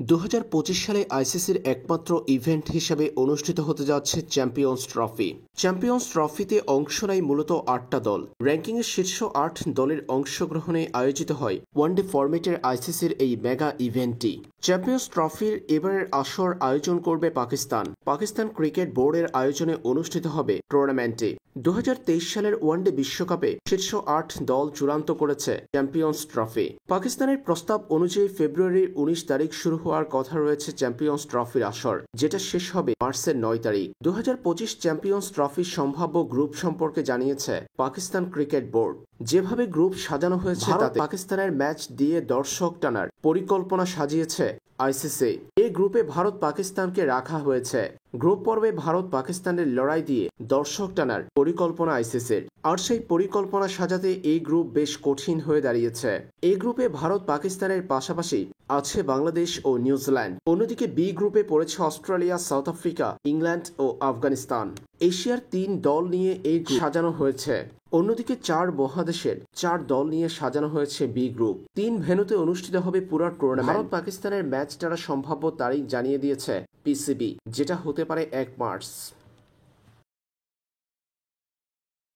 2025 সালে আইসিসির একমাত্র ইভেন্ট হিসেবে অনুষ্ঠিত হতে যাচ্ছে চ্যাম্পিয়ন্স ট্রফি। চ্যাম্পিয়ন্স ট্রফিতে অংশ নেয় মূলত 8টা দল। র্যাঙ্কিংয়ের শীর্ষ 8 দলের অংশগ্রহণে আয়োজিত হয় ওয়ানডে ফরম্যাটের আইসিসির এই মেগা ইভেন্টটি। চ্যাম্পিয়ন্স ট্রফির এবারের আসর আয়োজন করবে পাকিস্তান। পাকিস্তান ক্রিকেট বোর্ডের আয়োজনে অনুষ্ঠিত হবে টুর্নামেন্টে। 2023 সালের ওয়ানডে বিশ্বকাপে শীর্ষ 8 দল চূড়ান্ত করেছে চ্যাম্পিয়ন্স ট্রফি। পাকিস্তানের প্রস্তাব অনুযায়ী ফেব্রুয়ারির 19 তারিখ শুরু হওয়ার কথা রয়েছে চ্যাম্পিয়ন্স ট্রফির আসর, যেটা শেষ হবে মার্চের 9 তারিখ। 2025 চ্যাম্পিয়ন্স ট্রফির সম্ভাব্য গ্রুপ সম্পর্কে জানিয়েছে পাকিস্তান ক্রিকেট বোর্ড। যেভাবে গ্রুপ সাজানো হয়েছে তাতে পাকিস্তানের ম্যাচ দিয়ে দর্শক টানার পরিকল্পনা সাজিয়েছে আইসিসি। এই গ্রুপে ভারত পাকিস্তানকে রাখা হয়েছে। গ্রুপ পর্বে ভারত পাকিস্তানের লড়াই দিয়ে দর্শক টানার পরিকল্পনা আইসিসির। আর সেই পরিকল্পনা সাজাতে এই গ্রুপ বেশ কঠিন হয়ে দাঁড়িয়েছে। এই গ্রুপে ভারত পাকিস্তানের পাশাপাশি আছে বাংলাদেশ ও নিউজিল্যান্ড। অন্যদিকে বি গ্রুপে পড়েছে অস্ট্রেলিয়া, সাউথ আফ্রিকা, ইংল্যান্ড ও আফগানিস্তান। এশিয়ার 3 দল নিয়ে এই গ্রুপ সাজানো হয়েছে। অন্যদিকে 4 মহাদেশের 4 দল নিয়ে সাজানো হয়েছে বি গ্রুপ। 3 ভেন্যুতে অনুষ্ঠিত হবে পুরো টুর্নামেন্ট। ভারত পাকিস্তানের ম্যাচটার সম্ভাব্য তারিখ জানিয়ে দিয়েছে পিসিবি, যেটা হতে পারে 1 মার্চ।